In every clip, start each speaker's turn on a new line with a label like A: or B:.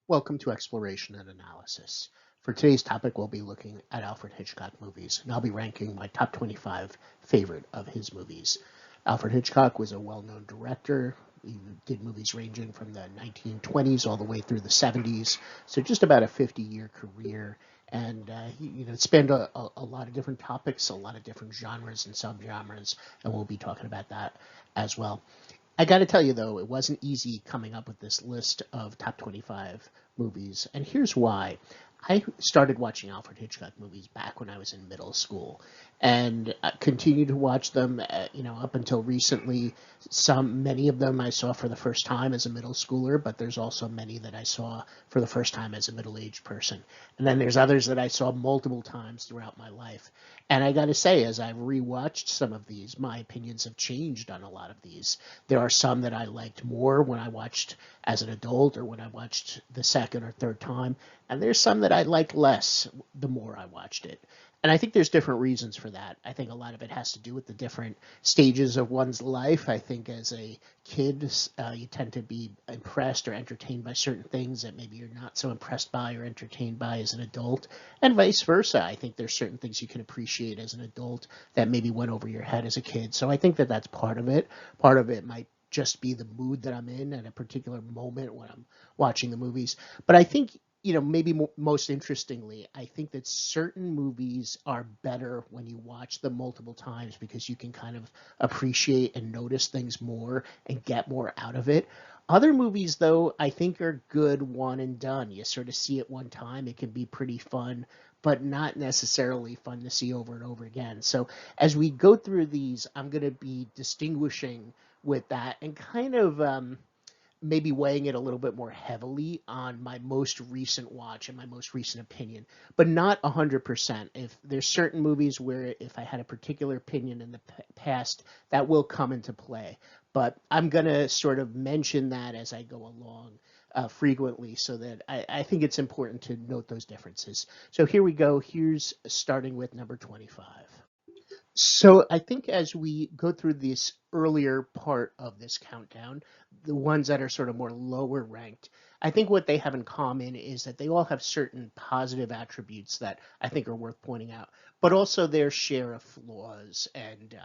A: Welcome to Exploration and Analysis. For today's topic, we'll be looking at Alfred Hitchcock movies, and I'll be ranking my top 25 favorite of his movies. Alfred Hitchcock was a well-known director. He did movies ranging from the 1920s all the way through the 70s, so just about a 50-year career. And he spanned a lot of different topics, a lot of different genres and subgenres, and we'll be talking about that as well. I got to tell you, though, it wasn't easy coming up with this list of top 25 movies. And here's why. I started watching Alfred Hitchcock movies back when I was in middle school and continued to watch them, up until recently. Many of them I saw for the first time as a middle schooler, but there's also many that I saw for the first time as a middle-aged person. And then there's others that I saw multiple times throughout my life. And I got to say, as I've rewatched some of these, my opinions have changed on a lot of these. There are some that I liked more when I watched as an adult or when I watched the second or third time, and there's some that I liked less the more I watched it. And I think there's different reasons for that. I think a lot of it has to do with the different stages of one's life. I think as a kid, you tend to be impressed or entertained by certain things that maybe you're not so impressed by or entertained by as an adult, and vice versa. I think there's certain things you can appreciate as an adult that maybe went over your head as a kid. So I think that that's part of it. Part of it might just be the mood that I'm in at a particular moment when I'm watching the movies. But I think, maybe most interestingly, I think that certain movies are better when you watch them multiple times because you can kind of appreciate and notice things more and get more out of it. Other movies, though, I think are good one and done. You sort of see it one time, it can be pretty fun, but not necessarily fun to see over and over again. So as we go through these, I'm going to be distinguishing with that and kind of maybe weighing it a little bit more heavily on my most recent watch and my most recent opinion, but not 100%. If there's certain movies where if I had a particular opinion in the past, that will come into play. But I'm going to sort of mention that as I go along frequently so that I think it's important to note those differences. So here we go. Here's starting with number 25. So I think as we go through this earlier part of this countdown, the ones that are sort of more lower ranked, I think what they have in common is that they all have certain positive attributes that I think are worth pointing out, but also their share of flaws. And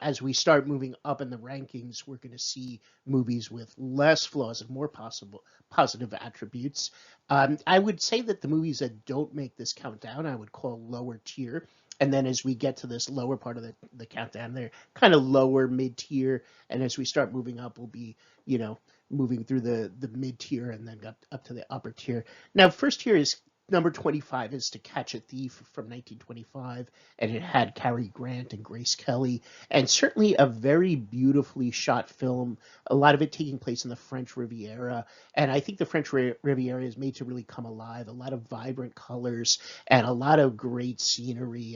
A: as we start moving up in the rankings, we're going to see movies with less flaws and more possible positive attributes. I would say that the movies that don't make this countdown, I would call lower tier. And then as we get to this lower part of the countdown, they're kind of lower mid tier. And as we start moving up, we'll be, moving through the mid tier and then up to the upper tier. Now, first tier is number 25 is To Catch a Thief from 1925, and it had Cary Grant and Grace Kelly, and certainly a very beautifully shot film, a lot of it taking place in the French Riviera, and I think the French Riviera is made to really come alive, a lot of vibrant colors and a lot of great scenery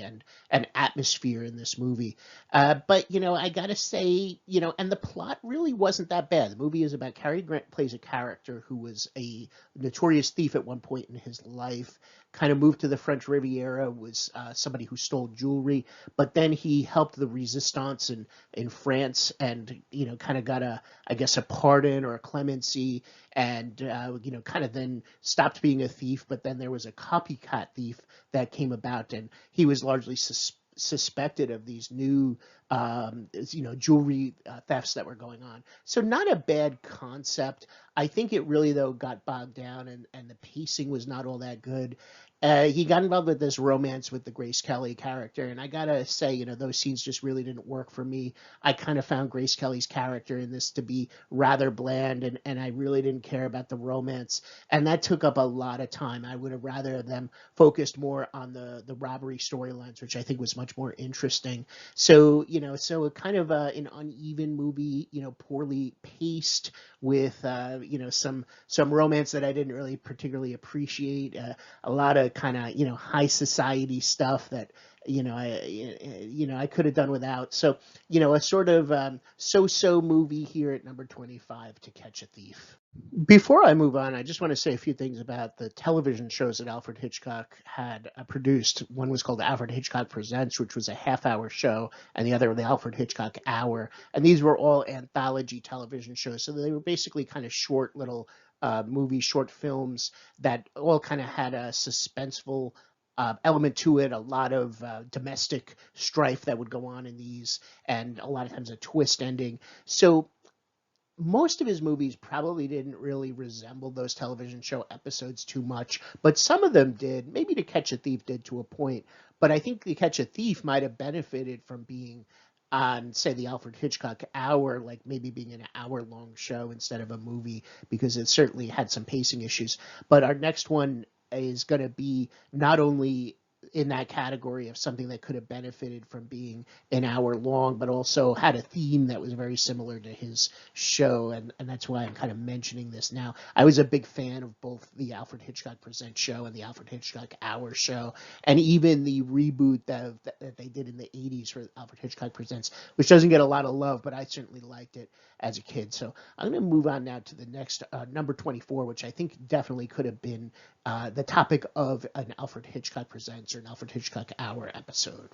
A: and atmosphere in this movie. But, I gotta say, and the plot really wasn't that bad. The movie is about Cary Grant plays a character who was a notorious thief at one point in his life, kind of moved to the French Riviera, was somebody who stole jewelry, but then he helped the resistance in France and, kind of got I guess, a pardon or a clemency and, kind of then stopped being a thief, but then there was a copycat thief that came about and he was largely suspected of these new, jewelry thefts that were going on. So not a bad concept. I think it really, though, got bogged down and the pacing was not all that good. He got involved with this romance with the Grace Kelly character, and I gotta say, those scenes just really didn't work for me. I kind of found Grace Kelly's character in this to be rather bland, and I really didn't care about the romance, and that took up a lot of time. I would have rather them focused more on the robbery storylines, which I think was much more interesting. So, so a kind of an uneven movie, poorly paced with, some romance that I didn't really particularly appreciate. A lot of kind of high society stuff that I could have done without. So a sort of so-so movie here at number 25, To Catch a Thief. Before I move on, I just want to say a few things about the television shows that Alfred Hitchcock had produced. One was called Alfred Hitchcock Presents, which was a half-hour show, and the other, the Alfred Hitchcock Hour. And these were all anthology television shows, so they were basically kind of short little short films that all kind of had a suspenseful element to it, a lot of domestic strife that would go on in these, and a lot of times a twist ending. So most of his movies probably didn't really resemble those television show episodes too much, but some of them did. Maybe To Catch a Thief did to a point, but I think To Catch a Thief might have benefited from being on, say, the Alfred Hitchcock Hour, like maybe being an hour-long show instead of a movie, because it certainly had some pacing issues. But our next one is going to be not only in that category of something that could have benefited from being an hour long, but also had a theme that was very similar to his show. And that's why I'm kind of mentioning this now. I was a big fan of both the Alfred Hitchcock Presents show and the Alfred Hitchcock Hour show, and even the reboot that they did in the 80s for Alfred Hitchcock Presents, which doesn't get a lot of love, but I certainly liked it as a kid. So I'm going to move on now to the next number 24, which I think definitely could have been the topic of an Alfred Hitchcock Presents or an Alfred Hitchcock Hour episode.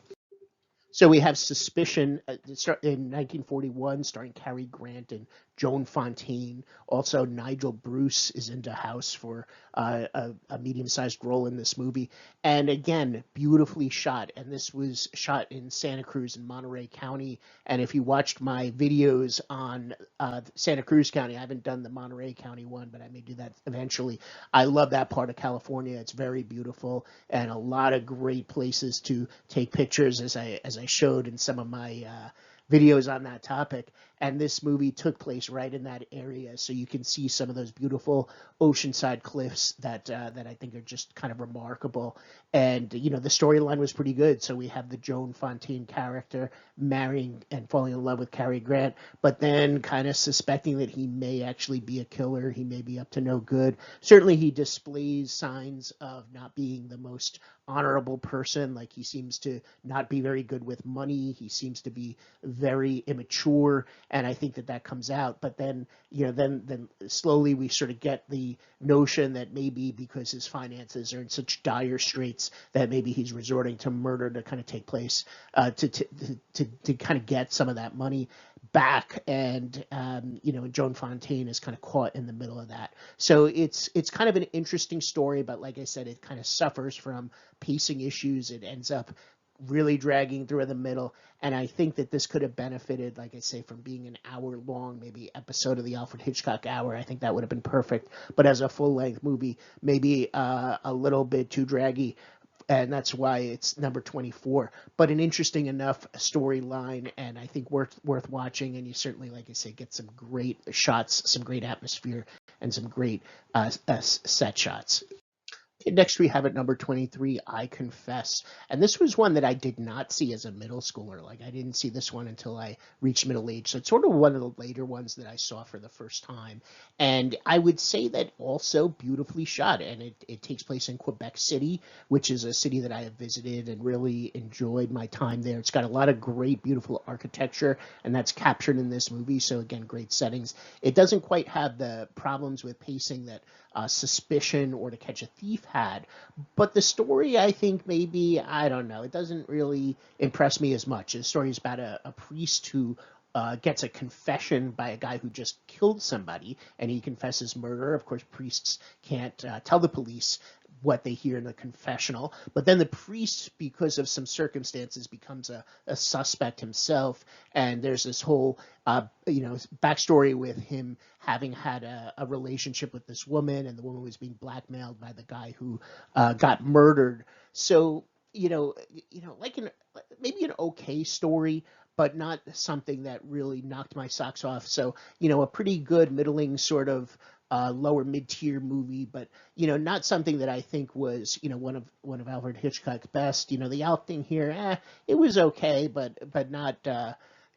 A: So we have Suspicion in 1941, starring Cary Grant and Joan Fontaine. Also, Nigel Bruce is into house for a medium-sized role in this movie. And again, beautifully shot. And this was shot in Santa Cruz and Monterey County. And if you watched my videos on Santa Cruz County, I haven't done the Monterey County one, but I may do that eventually. I love that part of California. It's very beautiful and a lot of great places to take pictures, as I showed in some of my videos on that topic. And this movie took place right in that area, so you can see some of those beautiful oceanside cliffs that I think are just kind of remarkable. And the storyline was pretty good. So we have the Joan Fontaine character marrying and falling in love with Cary Grant, but then kind of suspecting that he may actually be a killer. He may be up to no good. Certainly, he displays signs of not being the most honorable person. Like, he seems to not be very good with money. He seems to be very immature, and I think that comes out. But then then slowly we sort of get the notion that maybe because his finances are in such dire straits that maybe he's resorting to murder to kind of take place to kind of get some of that money back. And Joan Fontaine is kind of caught in the middle of that. So it's kind of an interesting story, but like I said, it kind of suffers from pacing issues. It ends up really dragging through in the middle, and I think that this could have benefited, like I say, from being an hour long, maybe episode of the Alfred Hitchcock Hour. I think that would have been perfect, but as a full-length movie, maybe a little bit too draggy, and that's why it's number 24. But an interesting enough storyline, and I think worth watching. And you certainly, like I say, get some great shots, some great atmosphere, and some great set shots. Next, we have at number 23, I Confess. And this was one that I did not see as a middle schooler. Like, I didn't see this one until I reached middle age. So it's sort of one of the later ones that I saw for the first time. And I would say that also beautifully shot. And it takes place in Quebec City, which is a city that I have visited and really enjoyed my time there. It's got a lot of great, beautiful architecture, and that's captured in this movie. So again, great settings. It doesn't quite have the problems with pacing that Suspicion or To Catch a Thief had, but the story, I think, maybe, I don't know, it doesn't really impress me as much. The story is about a priest who gets a confession by a guy who just killed somebody, and he confesses murder. Of course, priests can't tell the police what they hear in the confessional, but then the priest, because of some circumstances, becomes a suspect himself, and there's this whole backstory with him having had a relationship with this woman, and the woman was being blackmailed by the guy who got murdered. So like maybe an okay story, but not something that really knocked my socks off. So a pretty good middling sort of lower mid-tier movie, but not something that I think was one of Alfred Hitchcock's best. The Alf thing here, it was okay, but not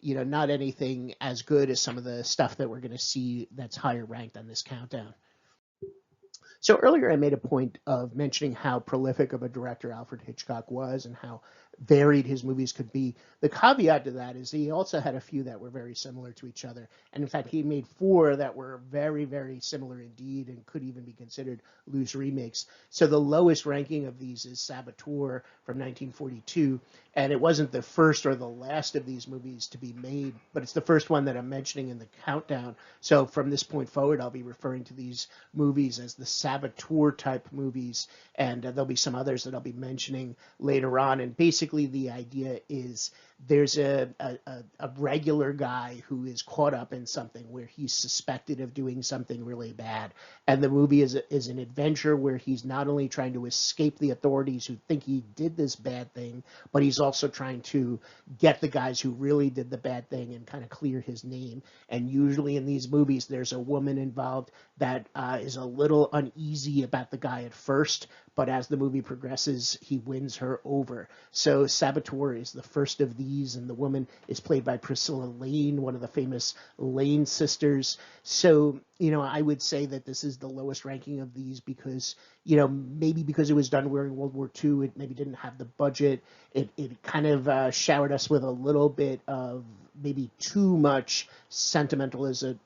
A: not anything as good as some of the stuff that we're going to see that's higher ranked on this countdown. So earlier I made a point of mentioning how prolific of a director Alfred Hitchcock was and how varied his movies could be. The caveat to that is he also had a few that were very similar to each other. And in fact, he made four that were very, very similar indeed and could even be considered loose remakes. So the lowest ranking of these is Saboteur from 1942. And it wasn't the first or the last of these movies to be made, but it's the first one that I'm mentioning in the countdown. So from this point forward, I'll be referring to these movies as the Saboteur type movies. And there'll be some others that I'll be mentioning later on. And basically, the idea is there's a regular guy who is caught up in something where he's suspected of doing something really bad. And the movie is an adventure where he's not only trying to escape the authorities who think he did this bad thing, but he's also trying to get the guys who really did the bad thing and kind of clear his name. And usually in these movies, there's a woman involved that is a little uneasy about the guy at first, but as the movie progresses, he wins her over. So Saboteur is the first of these, and the woman is played by Priscilla Lane, one of the famous Lane sisters. So, I would say that this is the lowest ranking of these because, maybe because it was done during World War II, it maybe didn't have the budget. It kind of showered us with a little bit of maybe too much sentimentalism,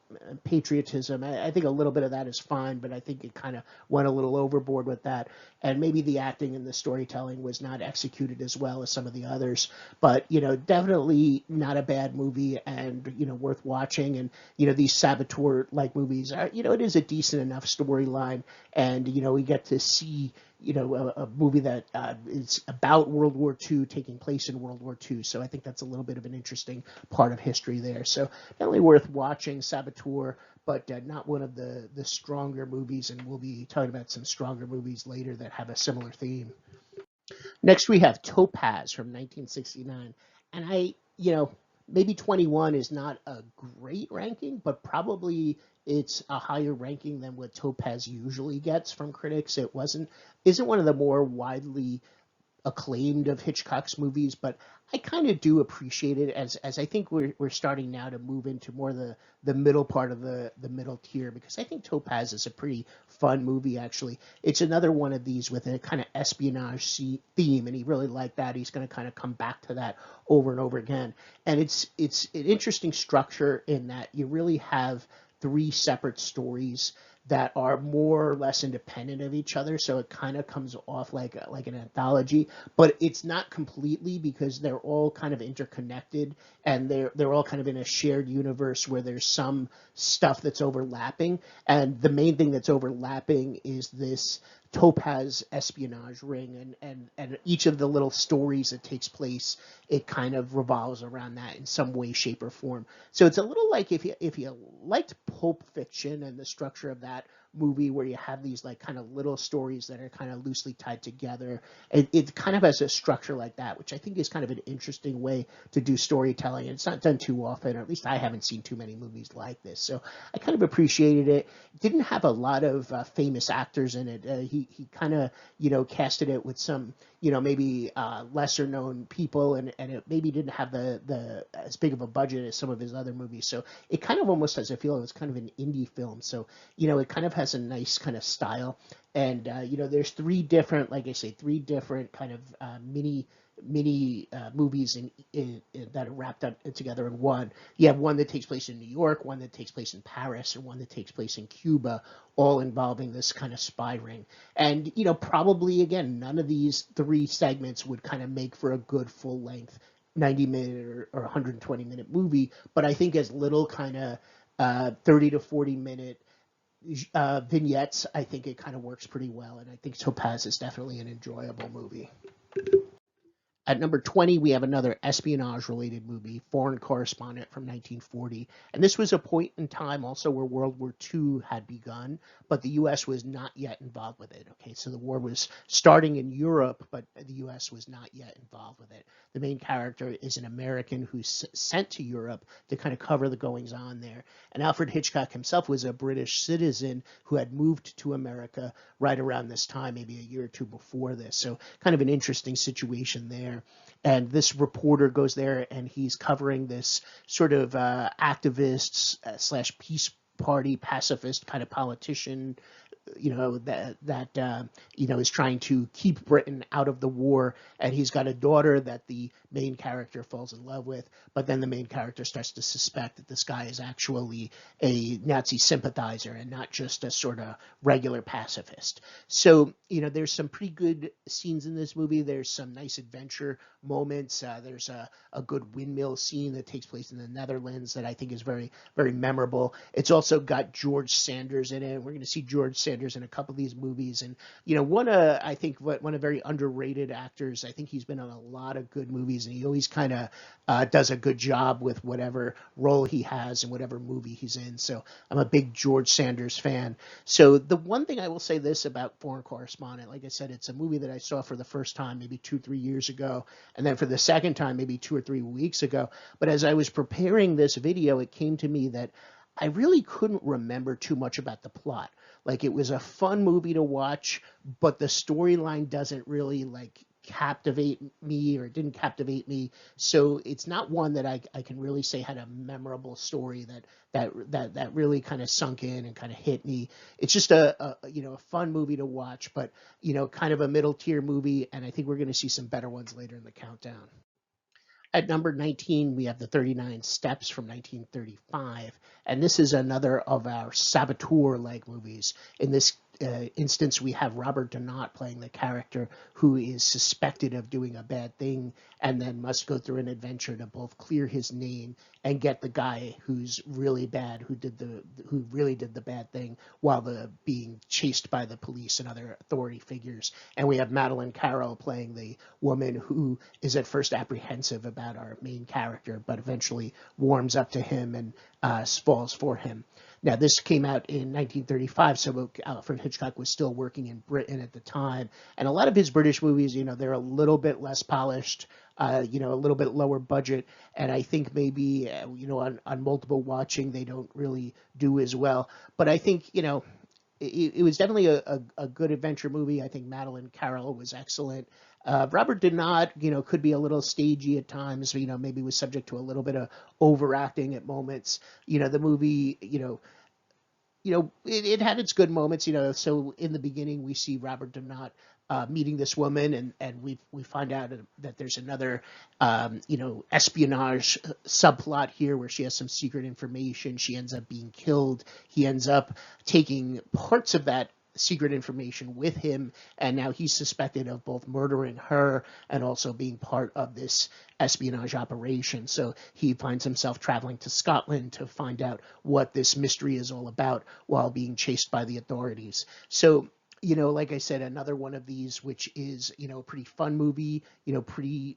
A: patriotism. I think a little bit of that is fine, but I think it kind of went a little overboard with that. And maybe the acting and the storytelling was not executed as well as some of the others. But, definitely not a bad movie and, worth watching. And, these Saboteur-like movies are, it is a decent enough storyline. And, we get to see a movie that is about World War II, taking place in World War II. So I think that's a little bit of an interesting part of history there. So definitely worth watching Saboteur, but not one of the stronger movies. And we'll be talking about some stronger movies later that have a similar theme. Next, we have Topaz from 1969. And maybe 21 is not a great ranking, but probably it's a higher ranking than what Topaz usually gets from critics. Isn't one of the more widely acclaimed of Hitchcock's movies, but I kind of do appreciate it as I think we're starting now to move into more the middle part of the middle tier, because I think Topaz is a pretty fun movie actually. It's another one of these with a kind of espionage theme, and he really liked that. He's going to kind of come back to that over and over again. And it's an interesting structure in that you really have three separate stories that are more or less independent of each other, so it kind of comes off like an anthology, but it's not completely because they're all kind of interconnected and they're all kind of in a shared universe where there's some stuff that's overlapping, and the main thing that's overlapping is this Topaz espionage ring, and each of the little stories that takes place, it kind of revolves around that in some way, shape, or form. So it's a little like if you liked Pulp Fiction and the structure of that movie where you have these like kind of little stories that are kind of loosely tied together. It kind of has a structure like that, which I think is kind of an interesting way to do storytelling. And it's not done too often, or at least I haven't seen too many movies like this. So I kind of appreciated it. It didn't have a lot of famous actors in it. He kind of, casted it with some, maybe lesser known people, and it maybe didn't have the as big of a budget as some of his other movies. So it kind of almost has a feel it was kind of an indie film. So, it kind of has a nice kind of style. And, there's three different, like I say, three different kind of mini movies that are wrapped up together in one. You have one that takes place in New York, one that takes place in Paris, and one that takes place in Cuba, all involving this kind of spy ring. And, probably, again, none of these three segments would kind of make for a good full length 90-minute or 120-minute movie, but I think as little kind of 30 to 40-minute vignettes, I think it kind of works pretty well, and I think Topaz is definitely an enjoyable movie. At number 20, we have another espionage-related movie, Foreign Correspondent from 1940. And this was a point in time also where World War II had begun, but the U.S. was not yet involved with it. Okay, so the war was starting in Europe, but the U.S. was not yet involved with it. The main character is an American who's sent to Europe to kind of cover the goings-on there. And Alfred Hitchcock himself was a British citizen who had moved to America right around this time, maybe a year or two before this. So kind of an interesting situation there. And this reporter goes there and he's covering this sort of activist slash peace party pacifist kind of politician is trying to keep Britain out of the war, and he's got a daughter that the main character falls in love with, but then the main character starts to suspect that this guy is actually a Nazi sympathizer and not just a sort of regular pacifist. So, there's some pretty good scenes in this movie. There's some nice adventure moments. There's a good windmill scene that takes place in the Netherlands that I think is very, very memorable. It's also got George Sanders in it. We're going to see George Sanders in a couple of these movies. And, I think one of very underrated actors. I think he's been on a lot of good movies, and he always kind of does a good job with whatever role he has in whatever movie he's in. So I'm a big George Sanders fan. So the one thing I will say this about Foreign Correspondent, like I said, it's a movie that I saw for the first time maybe 2-3 years ago, and then for the second time maybe 2 or 3 weeks ago. But as I was preparing this video, it came to me that I really couldn't remember too much about the plot. Like, it was a fun movie to watch, but the storyline doesn't really captivate me, or it didn't captivate me. So it's not one that I can really say had a memorable story that really kind of sunk in and kind of hit me. It's just a fun movie to watch, but kind of a middle tier movie, and I think we're going to see some better ones later in the countdown. At number 19, we have the 39 Steps from 1935, and this is another of our saboteur-like movies. In this instance, we have Robert Donat playing the character who is suspected of doing a bad thing and then must go through an adventure to both clear his name and get the guy who's really bad, who really did the bad thing, while being chased by the police and other authority figures. And we have Madeleine Carroll playing the woman who is at first apprehensive about our main character, but eventually warms up to him and falls for him. Now, this came out in 1935, so Alfred Hitchcock was still working in Britain at the time. And a lot of his British movies, they're a little bit less polished, a little bit lower budget. And I think maybe, on multiple watching, they don't really do as well. But I think, it was definitely a good adventure movie. I think Madeleine Carroll was excellent. Robert Donat, could be a little stagey at times, maybe was subject to a little bit of overacting at moments. The movie, it had its good moments, so in the beginning we see Robert Donat meeting this woman, and we find out that there's another, espionage subplot here where she has some secret information. She ends up being killed. He ends up taking parts of that secret information with him, and now he's suspected of both murdering her and also being part of this espionage operation. So he finds himself traveling to Scotland to find out what this mystery is all about while being chased by the authorities. So, like I said, another one of these, which is, a pretty fun movie, pretty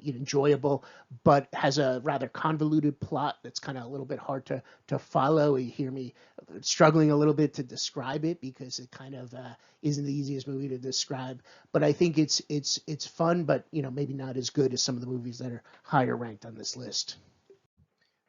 A: enjoyable, but has a rather convoluted plot that's kind of a little bit hard to follow. You hear me struggling a little bit to describe it because it kind of isn't the easiest movie to describe. But I think it's fun, but, maybe not as good as some of the movies that are higher ranked on this list.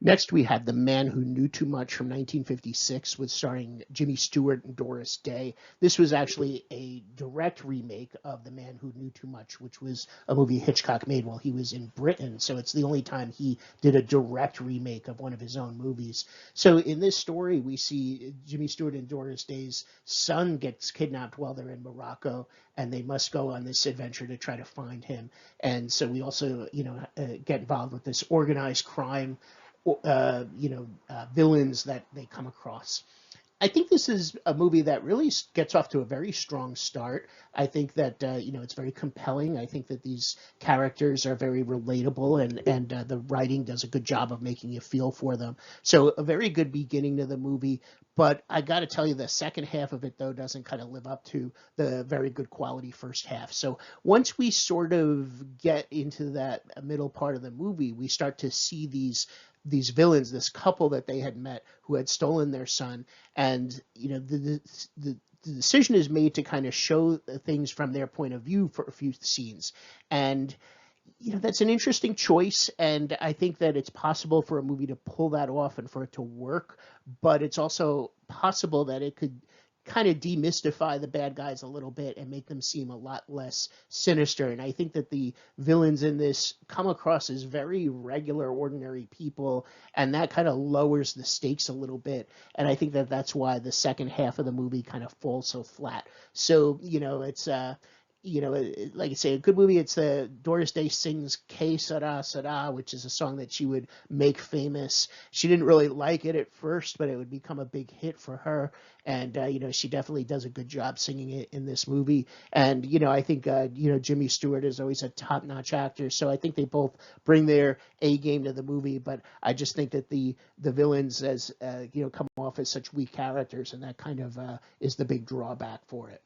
A: Next, we had The Man Who Knew Too Much from 1956, with starring Jimmy Stewart and Doris Day. This was actually a direct remake of The Man Who Knew Too Much, which was a movie Hitchcock made while he was in Britain. So it's the only time he did a direct remake of one of his own movies. So in this story, we see Jimmy Stewart and Doris Day's son gets kidnapped while they're in Morocco, and they must go on this adventure to try to find him. And so we also, get involved with this organized crime villains that they come across. I think this is a movie that really gets off to a very strong start. I think that, it's very compelling. I think that these characters are very relatable, and the writing does a good job of making you feel for them. So a very good beginning to the movie. But I got to tell you, the second half of it, though, doesn't kind of live up to the very good quality first half. So once we sort of get into that middle part of the movie, we start to see these villains, this couple that they had met who had stolen their son, and the decision is made to kind of show things from their point of view for a few scenes. And that's an interesting choice, and I think that it's possible for a movie to pull that off and for it to work, but it's also possible that it could kind of demystify the bad guys a little bit and make them seem a lot less sinister. And I think that the villains in this come across as very regular, ordinary people, and that kind of lowers the stakes a little bit. And I think that that's why the second half of the movie kind of falls so flat. So, it's like I say, a good movie. It's Doris Day sings "Que Sera Sera," which is a song that she would make famous. She didn't really like it at first, but it would become a big hit for her. And she definitely does a good job singing it in this movie. And I think Jimmy Stewart is always a top-notch actor, so I think they both bring their A game to the movie. But I just think that the villains, as come off as such weak characters, and that kind of is the big drawback for it.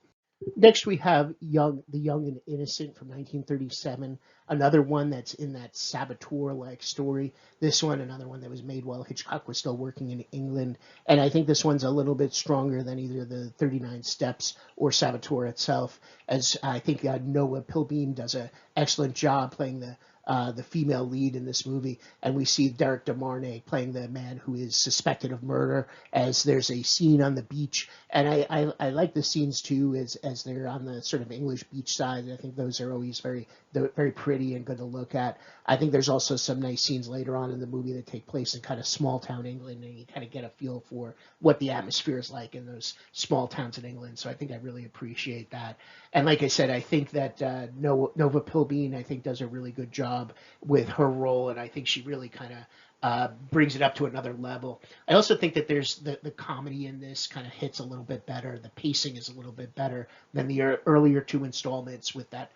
A: Next, we have The Young and Innocent from 1937, another one that's in that saboteur-like story. This one, another one that was made while Hitchcock was still working in England, and I think this one's a little bit stronger than either the 39 Steps or Saboteur itself, as I think Noah Pilbeam does an excellent job playing the female lead in this movie, and we see Derek DeMarnay playing the man who is suspected of murder. As there's a scene on the beach, and I like the scenes too, as they're on the sort of English beach side. I think those are always very pretty and good to look at. I think there's also some nice scenes later on in the movie that take place in kind of small town England, and you kind of get a feel for what the atmosphere is like in those small towns in England. So I think I really appreciate that. And like I said, I think that Nova Pilbeam, I think, does a really good job with her role, and I think she really kind of brings it up to another level. I also think that there's the comedy in this kind of hits a little bit better. The pacing is a little bit better than the earlier two installments with that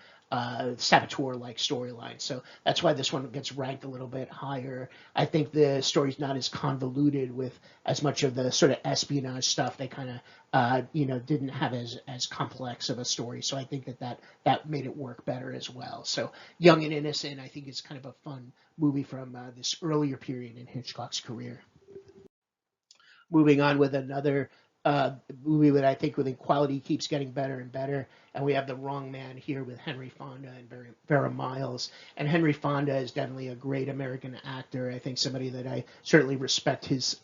A: saboteur-like storyline. So that's why this one gets ranked a little bit higher. I think the story's not as convoluted with as much of the sort of espionage stuff. They kind of didn't have as complex of a story. So I think that made it work better as well. So Young and Innocent, I think, is kind of a fun movie from this earlier period in Hitchcock's career. Moving on with another movie that I think with quality keeps getting better and better. And we have The Wrong Man here with Henry Fonda and Vera Miles. And Henry Fonda is definitely a great American actor. I think somebody that I certainly respect his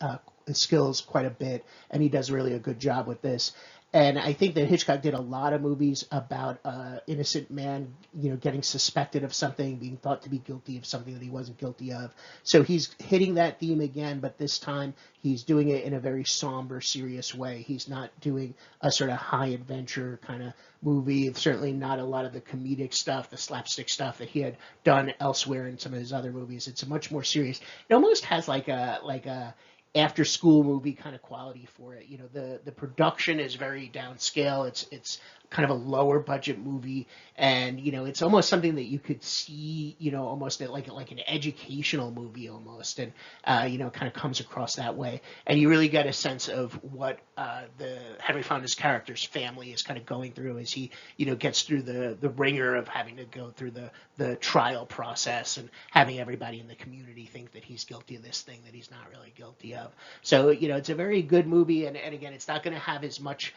A: skills quite a bit, and he does really a good job with this. And I think that Hitchcock did a lot of movies about innocent man, getting suspected of something, being thought to be guilty of something that he wasn't guilty of. So he's hitting that theme again, but this time he's doing it in a very somber, serious way. He's not doing a sort of high adventure kind of movie. It's certainly not a lot of the comedic stuff, the slapstick stuff that he had done elsewhere in some of his other movies. It's a much more serious. It almost has like a after school movie kind of quality for it. The production is very downscale. It's kind of a lower budget movie, and it's almost something that you could see, almost like an educational movie almost, and kind of comes across that way. And you really get a sense of what the Henry Fonda's character's family is kind of going through as he gets through the ringer of having to go through the trial process and having everybody in the community think that he's guilty of this thing that he's not really guilty of. So it's a very good movie, and again, it's not going to have as much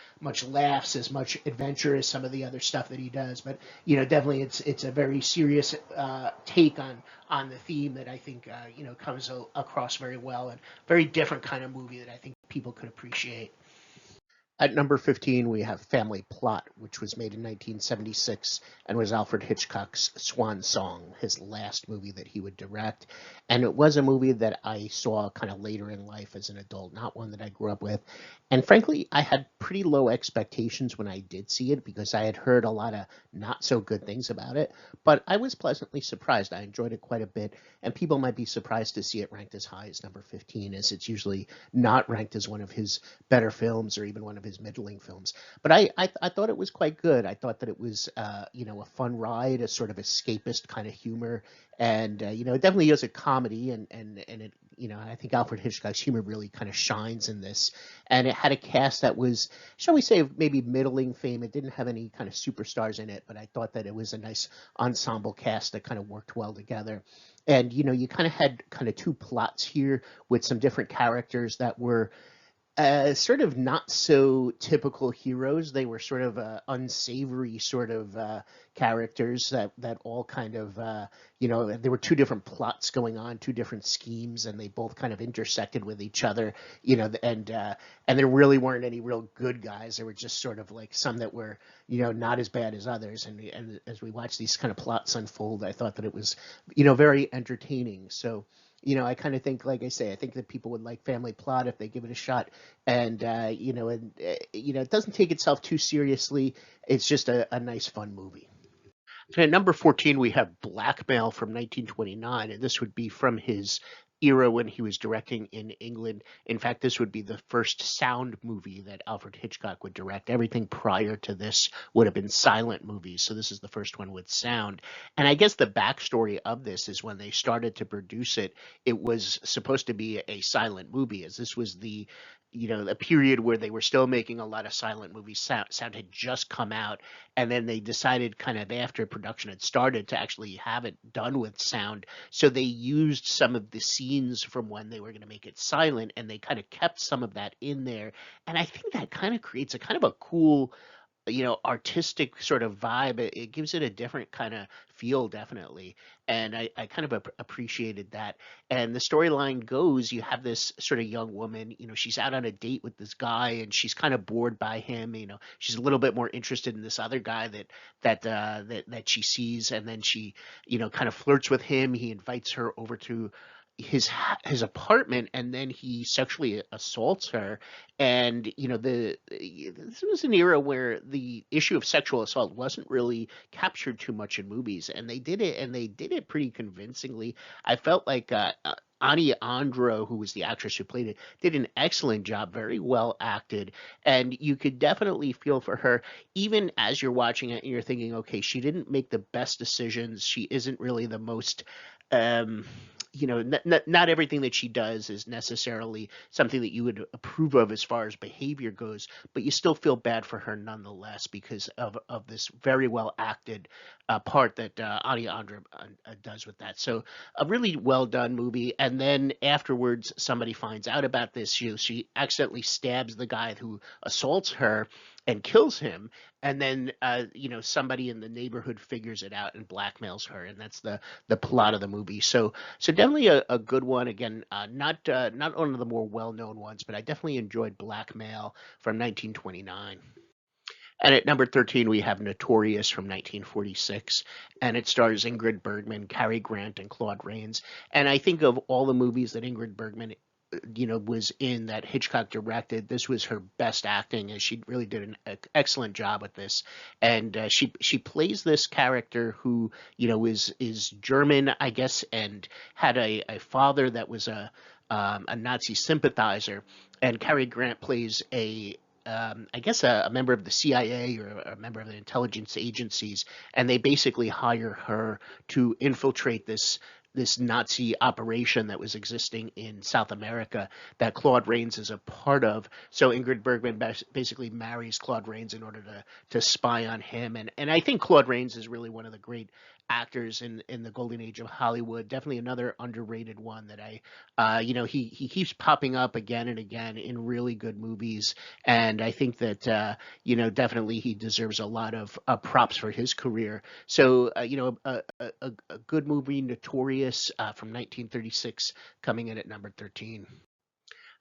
A: laughs, as much adventure as some of the other stuff that he does, but definitely it's a very serious take on the theme that I think comes across very well, and very different kind of movie that I think people could appreciate. At number 15, we have Family Plot, which was made in 1976 and was Alfred Hitchcock's swan song, his last movie that he would direct. And it was a movie that I saw kind of later in life as an adult, not one that I grew up with. And frankly, I had pretty low expectations when I did see it because I had heard a lot of not so good things about it. But I was pleasantly surprised. I enjoyed it quite a bit. And people might be surprised to see it ranked as high as number 15, as it's usually not ranked as one of his better films or even one of his middling films. But I thought it was quite good. I thought that it was a fun ride, a sort of escapist kind of humor, and it definitely is a comedy, and it I think Alfred Hitchcock's humor really kind of shines in this, and it had a cast that was, shall we say, maybe middling fame. It didn't have any kind of superstars in it, but I thought that it was a nice ensemble cast that kind of worked well together. And you kind of had kind of two plots here with some different characters that were Sort of not so typical heroes. They were sort of unsavory sort of characters that all kind of there were two different plots going on, two different schemes, and they both kind of intersected with each other. And there really weren't any real good guys. There were just sort of like some that were not as bad as others. And as we watched these kind of plots unfold, I thought that it was very entertaining. So I kind of think, like I say, I think that people would like Family Plot if they give it a shot, and it doesn't take itself too seriously. It's just a nice, fun movie. So at number 14, we have Blackmail from 1929, and this would be from his era when he was directing in England. In fact, this would be the first sound movie that Alfred Hitchcock would direct. Everything prior to this would have been silent movies, so this is the first one with sound. And I guess the backstory of this is when they started to produce it, it was supposed to be a silent movie, as this was the a period where they were still making a lot of silent movies. Sound had just come out, and then they decided kind of after production had started to actually have it done with sound. So they used some of the scenes from when they were going to make it silent, and they kind of kept some of that in there. And I think that kind of creates a kind of a cool artistic sort of vibe. It gives it a different kind of feel, definitely. And I kind of appreciated that. And the storyline goes, you have this sort of young woman, she's out on a date with this guy and she's kind of bored by him. She's a little bit more interested in this other guy that she sees. And then she, kind of flirts with him. He invites her over to his apartment, and then he sexually assaults her. And this was an era where the issue of sexual assault wasn't really captured too much in movies, and they did it pretty convincingly. I felt like Ani Andro, who was the actress who played it, did an excellent job, very well acted, and you could definitely feel for her, even as you're watching it and you're thinking, okay, she didn't make the best decisions. She isn't really the most um, not everything that she does is necessarily something that you would approve of as far as behavior goes, but you still feel bad for her nonetheless because of this very well acted part that Adi Andra does with that. So a really well done movie. And then afterwards, somebody finds out about this. She accidentally stabs the guy who assaults her and kills him, and then somebody in the neighborhood figures it out and blackmails her, and that's the plot of the movie. So definitely a good one. Again, not one of the more well known ones, but I definitely enjoyed Blackmail from 1929. And at number 13, we have Notorious from 1946, and it stars Ingrid Bergman, Cary Grant, and Claude Rains. And I think of all the movies that Ingrid Bergman was in that Hitchcock directed, this was her best acting, and she really did an excellent job with this. And she plays this character who is German, I guess, and had a father that was a Nazi sympathizer. And Cary Grant plays I guess a member of the CIA or a member of the intelligence agencies, and they basically hire her to infiltrate this Nazi operation that was existing in South America that Claude Rains is a part of. So Ingrid Bergman basically marries Claude Rains in order to spy on him. And I think Claude Rains is really one of the great actors in the golden age of Hollywood. Definitely another underrated one that he keeps popping up again and again in really good movies. And I think that, definitely he deserves a lot of props for his career. So, a good movie, Notorious, from 1936, coming in at number 13.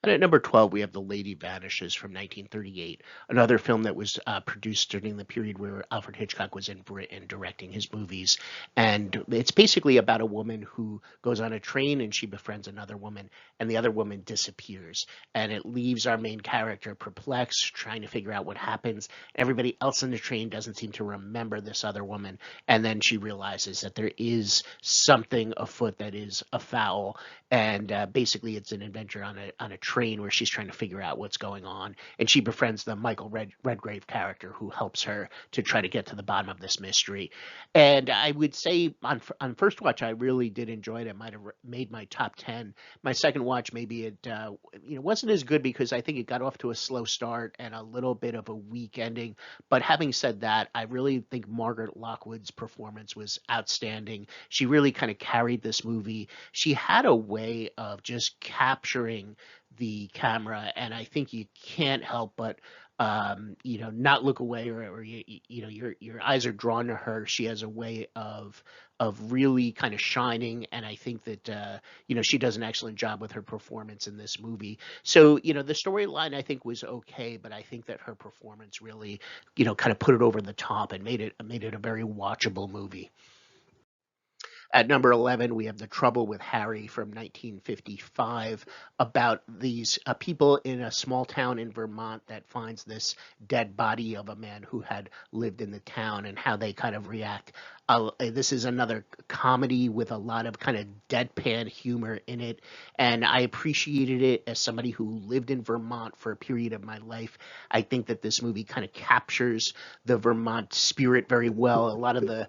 A: And at number 12, we have The Lady Vanishes from 1938, another film that was produced during the period where Alfred Hitchcock was in Britain directing his movies. And it's basically about a woman who goes on a train and she befriends another woman, and the other woman disappears. And it leaves our main character perplexed, trying to figure out what happens. Everybody else in the train doesn't seem to remember this other woman. And then she realizes that there is something afoot that is afoul. And basically, it's an adventure on a train where she's trying to figure out what's going on, and she befriends the Michael Redgrave character who helps her to try to get to the bottom of this mystery. And I would say on first watch, I really did enjoy it. It might have made my top 10. My second watch, maybe it wasn't as good because I think it got off to a slow start and a little bit of a weak ending. But having said that, I really think Margaret Lockwood's performance was outstanding. She really kind of carried this movie. She had a way of just capturing the camera, and I think you can't help but not look away, or your eyes are drawn to her. She has a way of really kind of shining, and I think that she does an excellent job with her performance in this movie. So the storyline I think was okay, but I think that her performance really kind of put it over the top and made it a very watchable movie. At number 11, we have The Trouble with Harry from 1955, about these people in a small town in Vermont that finds this dead body of a man who had lived in the town, and how they kind of react. This is another comedy with a lot of kind of deadpan humor in it, and I appreciated it as somebody who lived in Vermont for a period of my life. I think that this movie kind of captures the Vermont spirit very well. A lot of the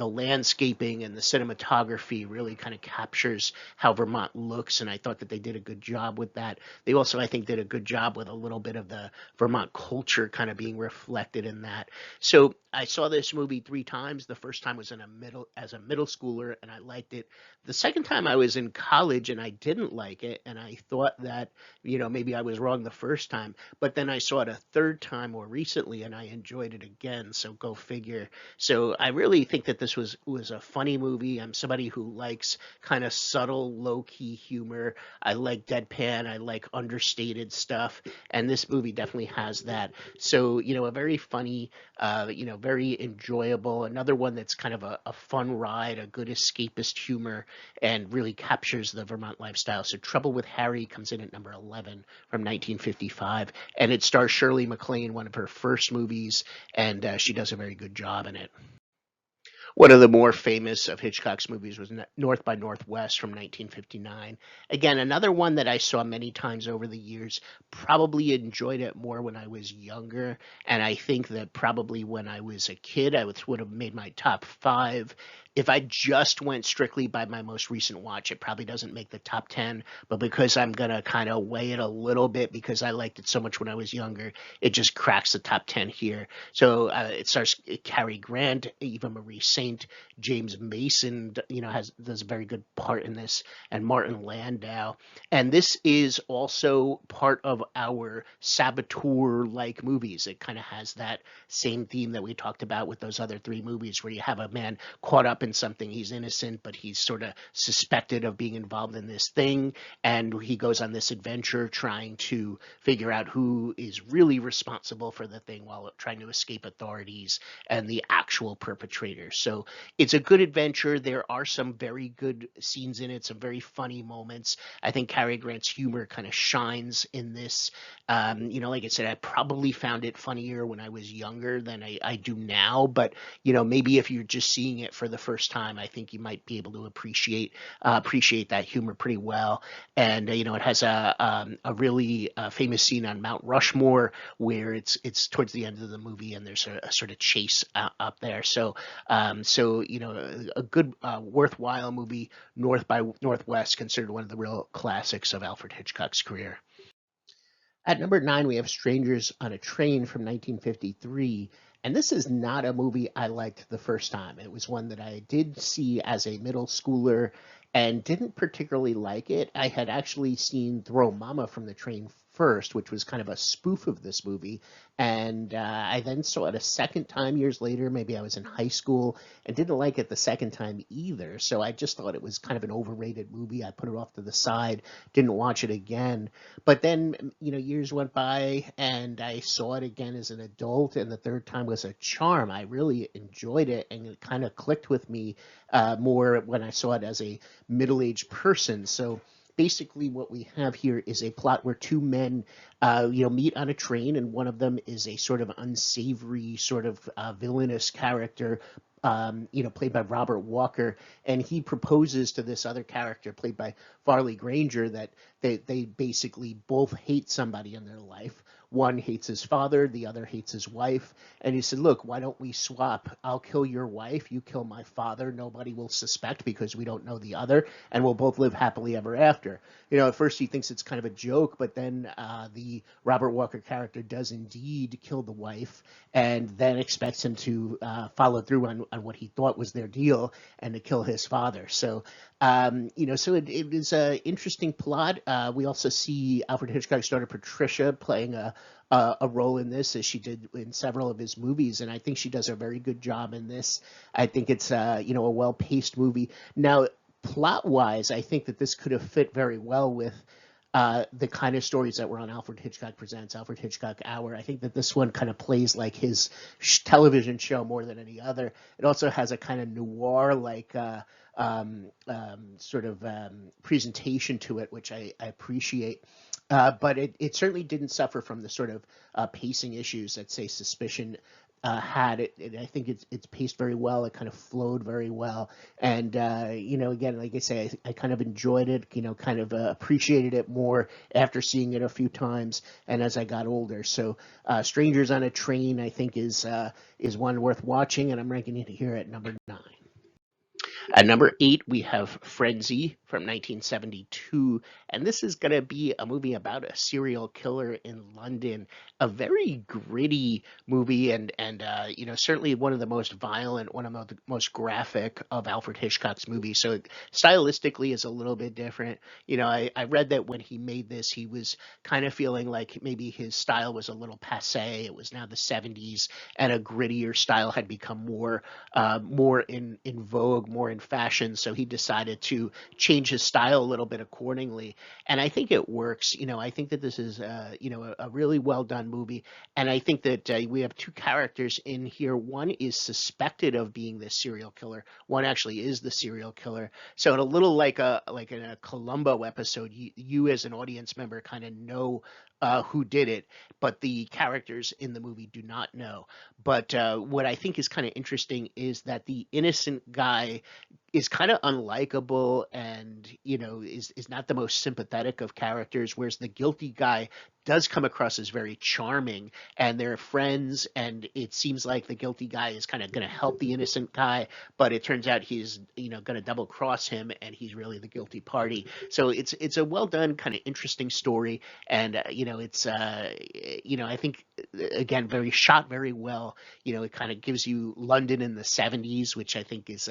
A: landscaping and the cinematography really kind of captures how Vermont looks, and I thought that they did a good job with that. They also, I think, did a good job with a little bit of the Vermont culture kind of being reflected in that. So I saw this movie 3 times. The first time was as a middle schooler, and I liked it. The second time I was in college, and I didn't like it, and I thought that maybe I was wrong the first time. But then I saw it a third time more recently, and I enjoyed it again. So go figure. So I really think that this was a funny movie. I'm somebody who likes kind of subtle, low key humor. I like deadpan. I like understated stuff, and this movie definitely has that. So a very funny, very enjoyable. Another one that's kind of a fun ride, a good escapist humor, and really captures the Vermont lifestyle. So Trouble with Harry comes in at number 11 from 1955, and it stars Shirley MacLaine, one of her first movies, and she does a very good job in it. One of the more famous of Hitchcock's movies was North by Northwest from 1959. Again, another one that I saw many times over the years. Probably enjoyed it more when I was younger, and I think that probably when I was a kid, would have made my top 5. If I just went strictly by my most recent watch, it probably doesn't make the top 10. But because I'm gonna kind of weigh it a little bit because I liked it so much when I was younger, it just cracks the top 10 here. So it stars Cary Grant, Eva Marie Saint, James Mason, does a very good part in this, and Martin Landau. And this is also part of our saboteur-like movies. It kind of has that same theme that we talked about with those other 3 movies, where you have a man caught up in something. He's innocent, but he's sort of suspected of being involved in this thing, and he goes on this adventure trying to figure out who is really responsible for the thing while trying to escape authorities and the actual perpetrator. So it's a good adventure. There are some very good scenes in it, some very funny moments. I think Cary Grant's humor kind of shines in this. Like I said, I probably found it funnier when I was younger than I do now, but maybe if you're just seeing it for the first time, I think you might be able to appreciate that humor pretty well. And it has a really famous scene on Mount Rushmore where it's towards the end of the movie, and there's a sort of chase up there. A good, worthwhile movie. North by Northwest, considered one of the real classics of Alfred Hitchcock's career. At number 9, we have Strangers on a Train from 1953. And this is not a movie I liked the first time. It was one that I did see as a middle schooler and didn't particularly like it. I had actually seen Throw Mama from the Train first, which was kind of a spoof of this movie. And I then saw it a second time years later. Maybe I was in high school and didn't like it the second time either. So I just thought it was kind of an overrated movie. I put it off to the side, didn't watch it again. But then, years went by and I saw it again as an adult, and the third time was a charm. I really enjoyed it, and it kind of clicked with me more when I saw it as a middle-aged person. So basically what we have here is a plot where 2 men meet on a train, and one of them is a sort of unsavory, sort of villainous character, played by Robert Walker, and he proposes to this other character, played by Farley Granger, that they basically both hate somebody in their life. One hates his father, the other hates his wife. And he said, look, why don't we swap? I'll kill your wife, you kill my father. Nobody will suspect because we don't know the other, and we'll both live happily ever after. At first he thinks it's kind of a joke, but then the Robert Walker character does indeed kill the wife, and then expects him to follow through on what he thought was their deal and to kill his father. So So it is an interesting plot. We also see Alfred Hitchcock's daughter Patricia playing a role in this, as she did in several of his movies, and I think she does a very good job in this. I think it's a well paced movie. Now, plot wise, I think that this could have fit very well with the kind of stories that were on Alfred Hitchcock Presents, Alfred Hitchcock Hour. I think that this one kind of plays like his television show more than any other. It also has a kind of noir like presentation to it, which I appreciate. But it certainly didn't suffer from the sort of pacing issues that, say, Suspicion had. I think it's paced very well. It kind of flowed very well, and again, like I say, I kind of enjoyed it. Kind of appreciated it more after seeing it a few times, and as I got older. So, Strangers on a Train, I think, is one worth watching, and I'm ranking it here at number 9. At number 8, we have Frenzy from 1972, and this is going to be a movie about a serial killer in London. A very gritty movie, and certainly one of the most violent, one of the most graphic of Alfred Hitchcock's movies. So stylistically, is a little bit different. I read that when he made this, he was kind of feeling like maybe his style was a little passe. It was now the 70s, and a grittier style had become more in vogue, more in fashion. So he decided to change his style a little bit accordingly, and I think it works. I think that this is a really well done movie, and I think that we have two characters in here. One is suspected of being the serial killer. One actually is the serial killer. So in a little like in a Columbo episode, you as an audience member kind of know who did it, but the characters in the movie do not know. But what I think is kind of interesting is that the innocent guy is kind of unlikable, and is not the most sympathetic of characters, whereas the guilty guy does come across as very charming, and they're friends, and it seems like the guilty guy is kind of going to help the innocent guy, but it turns out he's going to double cross him, and he's really the guilty party. So it's a well done, kind of interesting story, and it's I think, again, very shot very well. It kind of gives you London in the 70s, which I think is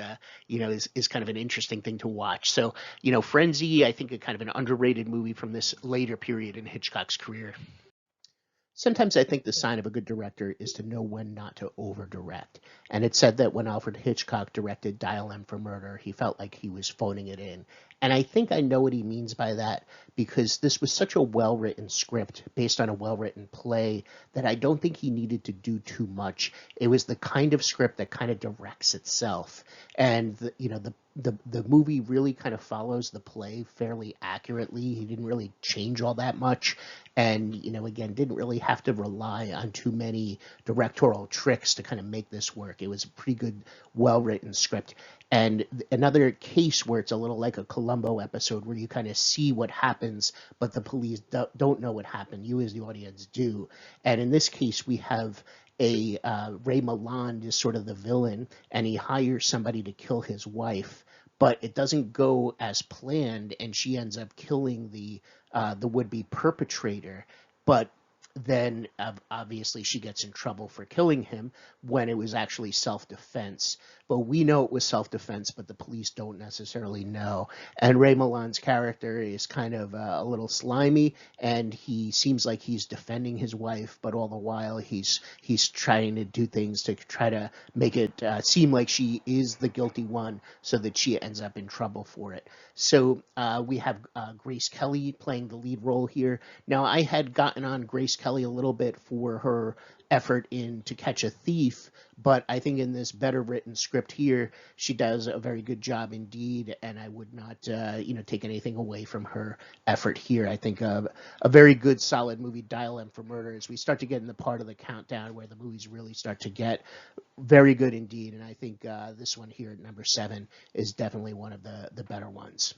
A: kind of an interesting thing to watch. So, Frenzy, I think, a kind of an underrated movie from this later period in Hitchcock's career. Sometimes I think the sign of a good director is to know when not to over direct. And it's said that when Alfred Hitchcock directed Dial M for Murder, he felt like he was phoning it in. And I think I know what he means by that, because this was such a well written script based on a well written play that I don't think he needed to do too much. It was the kind of script that kind of directs itself. And the movie really kind of follows the play fairly accurately. He didn't really change all that much, and again, didn't really have to rely on too many directorial tricks to kind of make this work. It was a pretty good, well written script. And another case where it's a little like a Columbo episode, where you kind of see what happens, but the police don't know what happened. You, as the audience, do. And in this case, we have Ray Milland is sort of the villain, and he hires somebody to kill his wife, but it doesn't go as planned, and she ends up killing the would-be perpetrator. But then obviously she gets in trouble for killing him, when it was actually self-defense. But we know it was self-defense, but the police don't necessarily know. And Ray Milland's character is kind of a little slimy, and he seems like he's defending his wife, but all the while he's trying to do things to try to make it seem like she is the guilty one, so that she ends up in trouble for it. So we have Grace Kelly playing the lead role here. Now, I had gotten on Grace Kelly a little bit for her effort in To Catch a Thief, but I think in this better written script here, she does a very good job indeed, and I would not take anything away from her effort here. I think a very good, solid movie, Dial M for Murder, as we start to get in the part of the countdown where the movies really start to get very good indeed, and I think this one here at number 7 is definitely one of the better ones.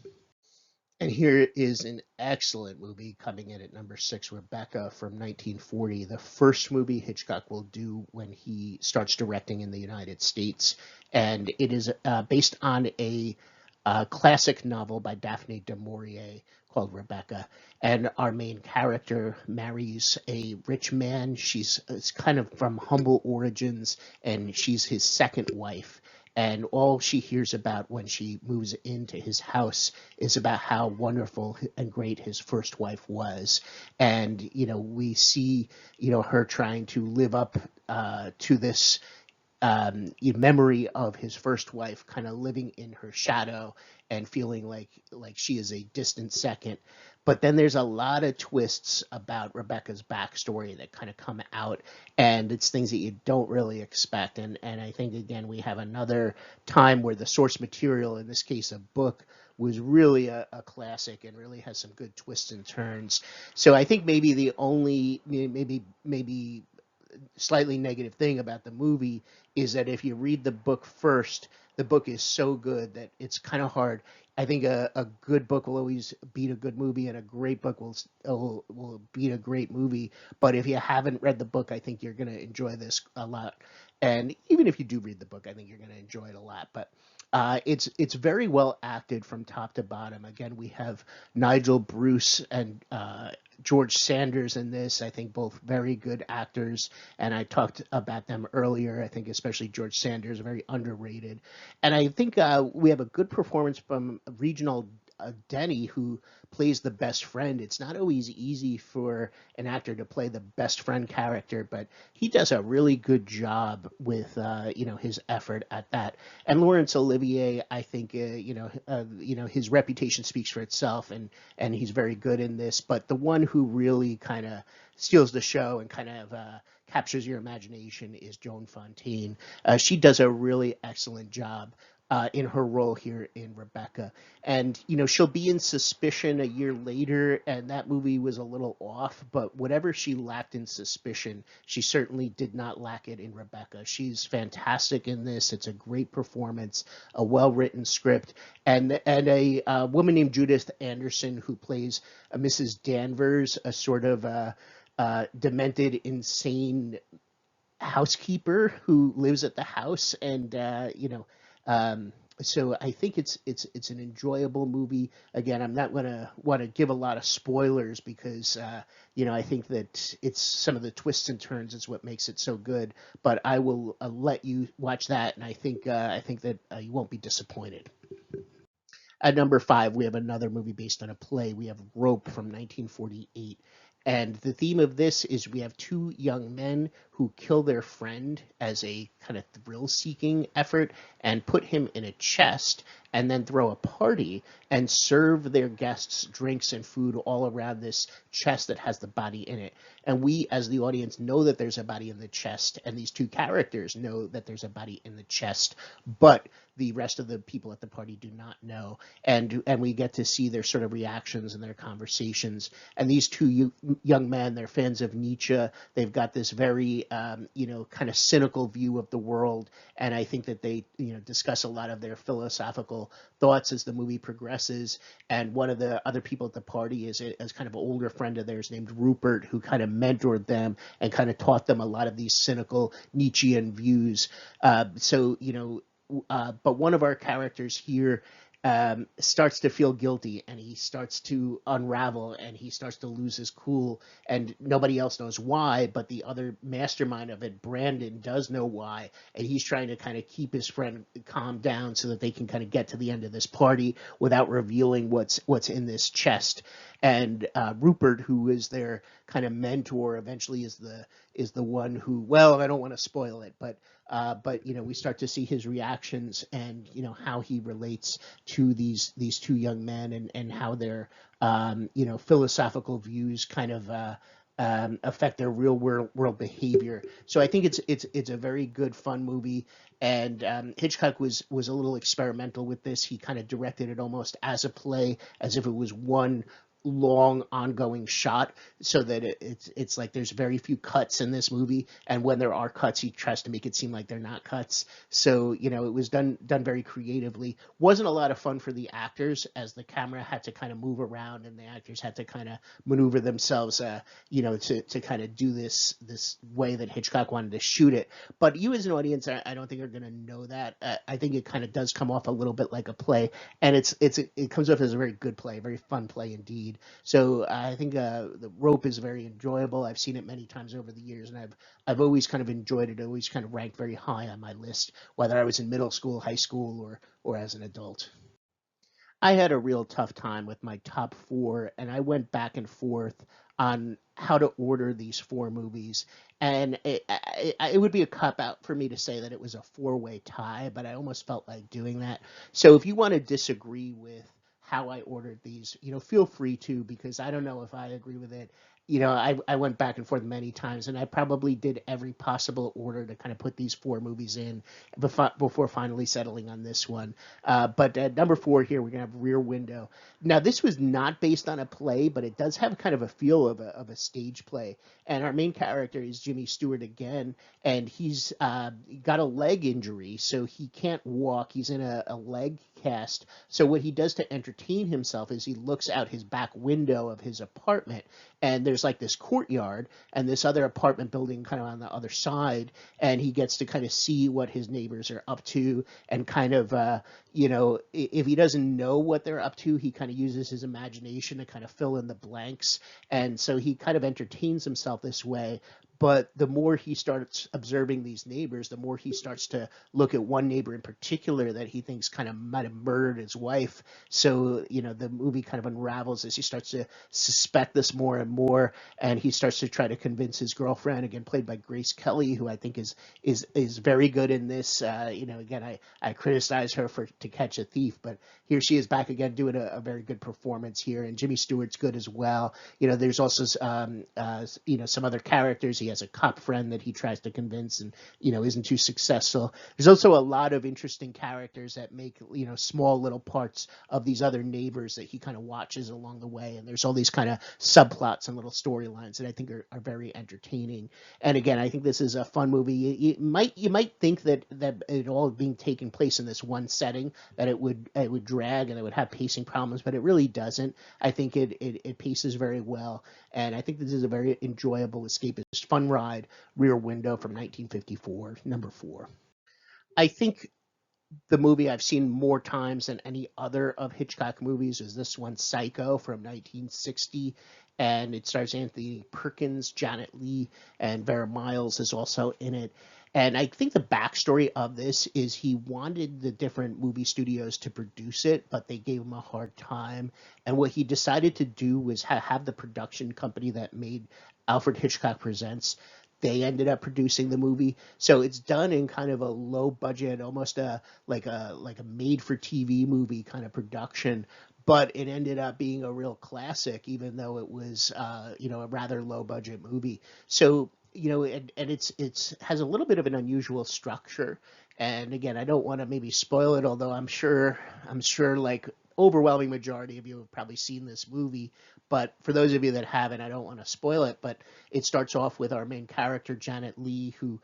A: And here is an excellent movie coming in at number 6, Rebecca from 1940, the first movie Hitchcock will do when he starts directing in the United States. And it is based on a classic novel by Daphne du Maurier called Rebecca. And our main character marries a rich man. She's kind of from humble origins, and she's his second wife. and all she hears about when she moves into his house is about how wonderful and great his first wife was. And we see her trying to live up to this memory of his first wife, kind of living in her shadow and feeling like she is a distant second. But then there's a lot of twists about Rebecca's backstory that kind of come out, and it's things that you don't really expect. And I think again we have another time where the source material, in this case a book, was really a classic and really has some good twists and turns. So I think maybe the only maybe slightly negative thing about the movie is that if you read the book first, the book is so good that it's kind of hard. I think a good book will always beat a good movie, and a great book will beat a great movie. But if you haven't read the book, I think you're going to enjoy this a lot. And even if you do read the book, I think you're going to enjoy it a lot. But it's very well acted from top to bottom. Again, we have Nigel Bruce and George Sanders in this. I think both very good actors, and I talked about them earlier. I think especially George Sanders, very underrated. And I think we have a good performance from regional Denny, who plays the best friend. It's not always easy for an actor to play the best friend character, but he does a really good job with his effort at that. And Laurence Olivier, I think his reputation speaks for itself, and he's very good in this. But the one who really kind of steals the show and kind of captures your imagination is Joan Fontaine. She does a really excellent job in her role here in Rebecca. And, she'll be in Suspicion a year later, and that movie was a little off, but whatever she lacked in Suspicion, she certainly did not lack it in Rebecca. She's fantastic in this. It's a great performance, a well-written script, and a woman named Judith Anderson who plays Mrs. Danvers, a sort of demented, insane housekeeper who lives at the house, and so I think it's an enjoyable movie. Again, I'm not gonna want to give a lot of spoilers because I think that it's some of the twists and turns is what makes it so good. But I will let you watch that, and I think that you won't be disappointed. At number five, we have another movie based on a play. We have Rope from 1948. And the theme of this is we have two young men who kill their friend as a kind of thrill seeking effort and put him in a chest and then throw a party and serve their guests drinks and food all around this chest that has the body in it. And we, as the audience, know that there's a body in the chest, and these two characters know that there's a body in the chest, but the rest of the people at the party do not know. And we get to see their sort of reactions and their conversations. And these two young men, they're fans of Nietzsche. They've got this very kind of cynical view of the world, and I think that they discuss a lot of their philosophical thoughts as the movie progresses. And one of the other people at the party is kind of an older friend of theirs named Rupert, who kind of mentored them and kind of taught them a lot of these cynical Nietzschean views. But one of our characters here starts to feel guilty, and he starts to unravel, and he starts to lose his cool, and nobody else knows why, but the other mastermind of it, Brandon, does know why, and he's trying to kind of keep his friend calmed down so that they can kind of get to the end of this party without revealing what's in this chest. And Rupert, who is their kind of mentor, eventually is the one who, well, I don't want to spoil it, but we start to see his reactions and how he relates to these two young men, and how their philosophical views kind of affect their real world behavior. So I think it's a very good fun movie. And Hitchcock was a little experimental with this. He kind of directed it almost as a play, as if it was one long ongoing shot, so that it's like there's very few cuts in this movie, and when there are cuts he tries to make it seem like they're not cuts. So it was done very creatively. Wasn't a lot of fun for the actors, as the camera had to kind of move around and the actors had to kind of maneuver themselves to kind of do this way that Hitchcock wanted to shoot it. But you as an audience, I don't think are going to know that. I think it kind of does come off a little bit like a play, and it comes off as a very good play, a very fun play indeed. speed. So I think the Rope is very enjoyable. I've seen it many times over the years, and I've always kind of enjoyed it. Always kind of ranked very high on my list, whether I was in middle school, high school, or as an adult. I had a real tough time with my top four, and I went back and forth on how to order these four movies. And it would be a cop out for me to say that it was a four-way tie, but I almost felt like doing that. So if you want to disagree with how I ordered these, feel free to, because I don't know if I agree with it. I went back and forth many times, and I probably did every possible order to kind of put these four movies in before finally settling on this one. But at number four here, we're going to have Rear Window. Now, this was not based on a play, but it does have kind of a feel of a stage play. And our main character is Jimmy Stewart again, and he's got a leg injury, so he can't walk. He's in a leg cast. So what he does to entertain himself is he looks out his back window of his apartment, and there's like this courtyard and this other apartment building kind of on the other side, and he gets to kind of see what his neighbors are up to, and kind of if he doesn't know what they're up to, he kind of uses his imagination to kind of fill in the blanks, and so he kind of entertains himself this way. But the more he starts observing these neighbors, the more he starts to look at one neighbor in particular that he thinks kind of might have murdered his wife. So, the movie kind of unravels as he starts to suspect this more and more. And he starts to try to convince his girlfriend, again, played by Grace Kelly, who I think is very good in this. Again, I criticize her for To Catch a Thief, but here she is back again doing a very good performance here. And Jimmy Stewart's good as well. There's also, some other characters. He has a cop friend that he tries to convince and, isn't too successful. There's also a lot of interesting characters that make, small little parts of these other neighbors that he kind of watches along the way. And there's all these kind of subplots and little storylines that I think are very entertaining. And again, I think this is a fun movie. You might think that it all being taking place in this one setting, that it would drag and it would have pacing problems, but it really doesn't. I think it paces very well. And I think this is a very enjoyable escapist fun ride. Rear Window from 1954, number four. I think the movie I've seen more times than any other of Hitchcock movies is this one, Psycho, from 1960. And it stars Anthony Perkins, Janet Leigh, and Vera Miles is also in it. And I think the backstory of this is he wanted the different movie studios to produce it, but they gave him a hard time. And what he decided to do was have the production company that made Alfred Hitchcock Presents. They ended up producing the movie, so it's done in kind of a low budget, almost like a made for TV movie kind of production. But it ended up being a real classic, even though it was a rather low budget movie. So and it's has a little bit of an unusual structure. And again, I don't want to maybe spoil it, although I'm sure like overwhelming majority of you have probably seen this movie. But for those of you that haven't, I don't want to spoil it. But it starts off with our main character, Janet Leigh, who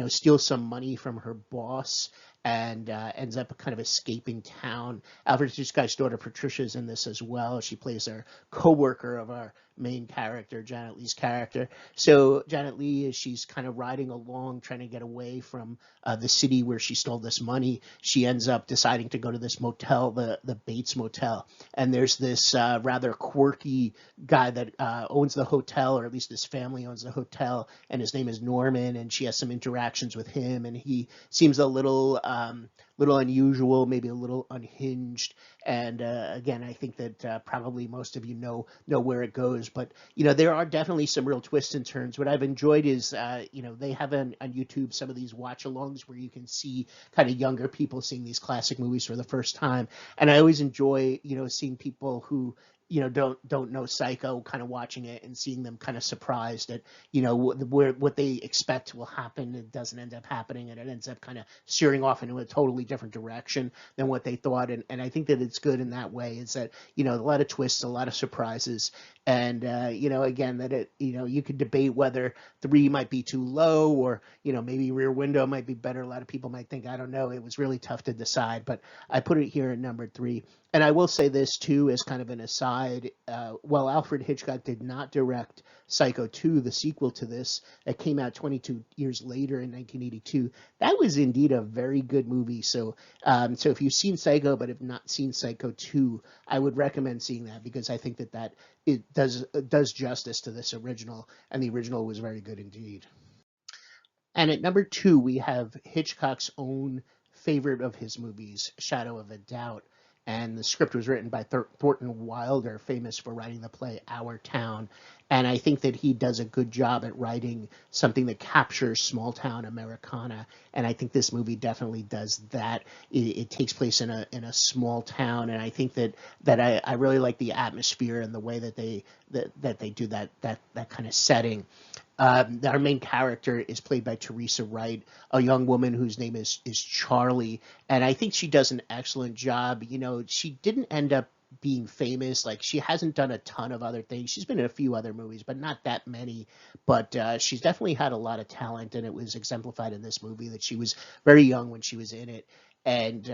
A: steals some money from her boss and ends up kind of escaping town. Alfred Hitchcock's daughter Patricia is in this as well. She plays our co-worker of our main character, Janet Leigh's character. So Janet Leigh, as she's kind of riding along, trying to get away from the city where she stole this money, she ends up deciding to go to this motel, the Bates Motel. And there's this rather quirky guy that owns the hotel, or at least his family owns the hotel, and his name is Norman. And she has some interactions with him, and he seems a little unusual, maybe a little unhinged. And again, I think that probably most of you know where it goes. But there are definitely some real twists and turns. What I've enjoyed is they have on YouTube some of these watch-alongs where you can see kind of younger people seeing these classic movies for the first time. And I always enjoy seeing people who don't know Psycho kind of watching it and seeing them kind of surprised at what they expect will happen. It doesn't end up happening, and it ends up kind of steering off into a totally different direction than what they thought. And I think that it's good in that way. Is that a lot of twists, a lot of surprises, and again, that you could debate whether 3 might be too low, or maybe Rear Window might be better. A lot of people might think, I don't know. It was really tough to decide, but I put it here at number 3. And I will say this too, as kind of an aside. aside, Alfred Hitchcock did not direct Psycho 2, the sequel to this, that came out 22 years later in 1982. That was indeed a very good movie. So if you've seen Psycho but have not seen Psycho 2, I would recommend seeing that, because I think that it does justice to this original, and the original was very good indeed. And at number 2, we have Hitchcock's own favorite of his movies, Shadow of a Doubt. And the script was written by Thornton Wilder, famous for writing the play Our Town. And I think that he does a good job at writing something that captures small town Americana. And I think this movie definitely does that. It takes place in a small town, and I think that I really like the atmosphere and the way that they do that kind of setting. Our main character is played by Teresa Wright, a young woman whose name is Charlie, and I think she does an excellent job. You know, she didn't end up being famous. Like, she hasn't done a ton of other things. She's been in a few other movies, but not that many. But she's definitely had a lot of talent, and it was exemplified in this movie that she was very young when she was in it. And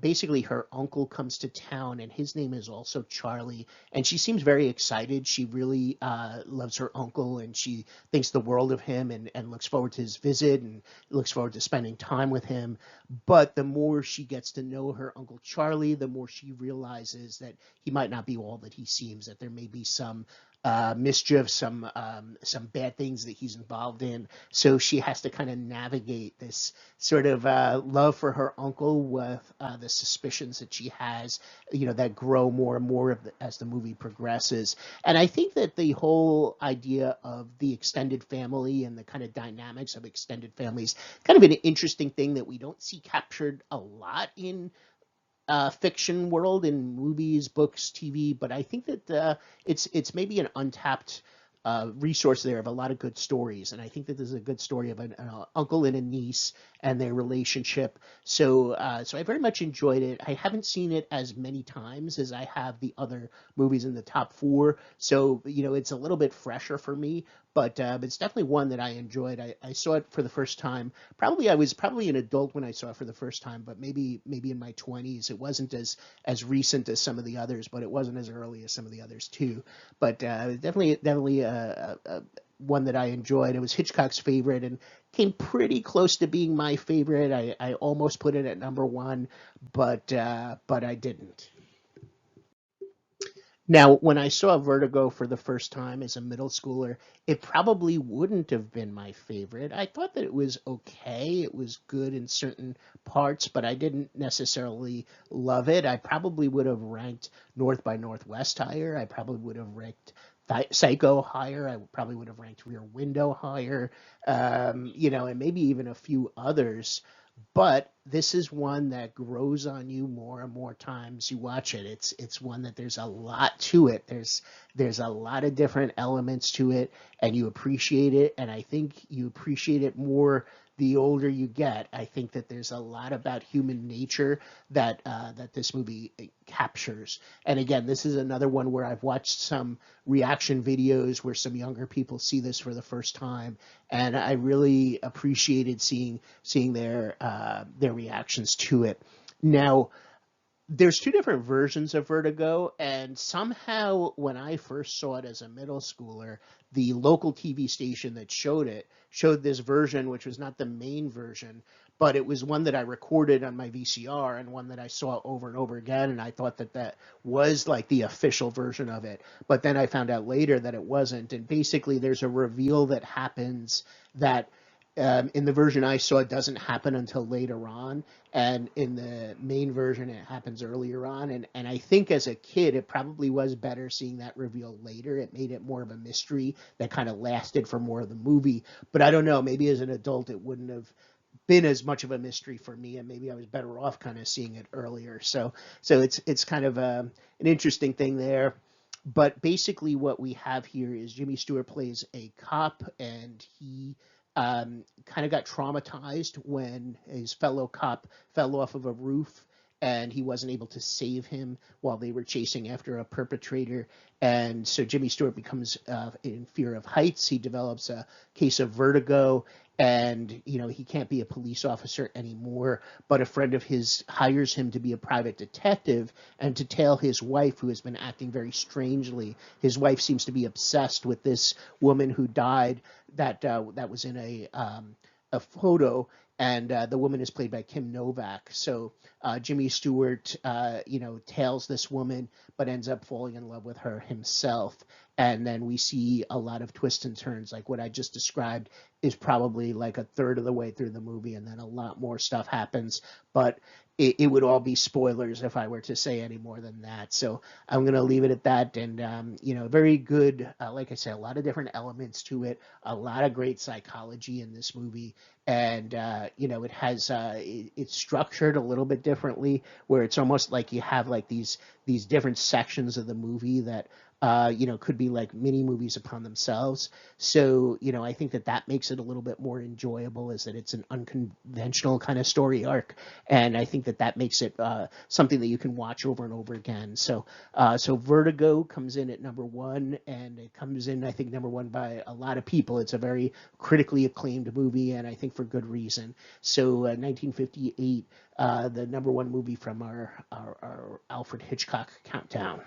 A: basically, her uncle comes to town, and his name is also Charlie. And she seems very excited. She really loves her uncle, and she thinks the world of him, and looks forward to his visit, and looks forward to spending time with him. But the more she gets to know her Uncle Charlie, the more she realizes that he might not be all that he seems, that there may be some mischief, some bad things that he's involved in. So she has to kind of navigate this sort of love for her uncle with the suspicions that she has, that grow more and more as the movie progresses. And I think that the whole idea of the extended family and the kind of dynamics of extended families, kind of an interesting thing that we don't see captured a lot in fiction world, in movies, books, TV, but I think that it's maybe an untapped resource there of a lot of good stories, and I think that this is a good story of an uncle and a niece and their relationship. So I very much enjoyed it. I haven't seen it as many times as I have the other movies in the top 4, so it's a little bit fresher for me. But it's definitely one that I enjoyed. I saw it for the first time. I was probably an adult when I saw it for the first time, but maybe in my 20s. It wasn't as recent as some of the others, but it wasn't as early as some of the others too. But definitely one that I enjoyed. It was Hitchcock's favorite and came pretty close to being my favorite. I almost put it at number 1, but I didn't. Now, when I saw Vertigo for the first time as a middle schooler, it probably wouldn't have been my favorite. I thought that it was okay. It was good in certain parts, but I didn't necessarily love it. I probably would have ranked North by Northwest higher. I probably would have ranked Psycho higher. I probably would have ranked Rear Window higher, and maybe even a few others. But this is one that grows on you more and more times you watch it. It's one that there's a lot to it. There's a lot of different elements to it, and you appreciate it. And I think you appreciate it more the older you get. I think that there's a lot about human nature that this movie captures. And again, this is another one where I've watched some reaction videos where some younger people see this for the first time, and I really appreciated seeing their reactions to it. Now, there's 2 different versions of Vertigo, and somehow when I first saw it as a middle schooler, the local TV station that showed this version, which was not the main version, but it was one that I recorded on my VCR and one that I saw over and over again, and I thought that was like the official version of it. But then I found out later that it wasn't, and basically there's a reveal that happens that in the version I saw, it doesn't happen until later on, and in the main version, it happens earlier on. And I think as a kid, it probably was better seeing that reveal later. It made it more of a mystery that kind of lasted for more of the movie. But I don't know, maybe as an adult, it wouldn't have been as much of a mystery for me, and maybe I was better off kind of seeing it earlier. So it's kind of an interesting thing there. But basically, what we have here is Jimmy Stewart plays a cop, and he kind of got traumatized when his fellow cop fell off of a roof and he wasn't able to save him while they were chasing after a perpetrator. And so Jimmy Stewart becomes in fear of heights. He develops a case of vertigo, and he can't be a police officer anymore, but a friend of his hires him to be a private detective and to tail his wife, who has been acting very strangely. His wife seems to be obsessed with this woman who died, that was in a photo, and the woman is played by Kim Novak. So Jimmy Stewart, tails this woman, but ends up falling in love with her himself. And then we see a lot of twists and turns, like what I just described is probably like a third of the way through the movie, and then a lot more stuff happens. But it would all be spoilers if I were to say any more than that. So I'm going to leave it at that. And, very good, like I said, a lot of different elements to it, a lot of great psychology in this movie. And, it has, it's structured a little bit differently, where it's almost like you have like these different sections of the movie that could be like mini movies upon themselves. So, I think that makes it a little bit more enjoyable, is that it's an unconventional kind of story arc. And I think that makes it something that you can watch over and over again. So Vertigo comes in at number one, and it comes in, I think, number one by a lot of people. It's a very critically acclaimed movie, and I think for good reason. So 1958, the number one movie from our Alfred Hitchcock countdown.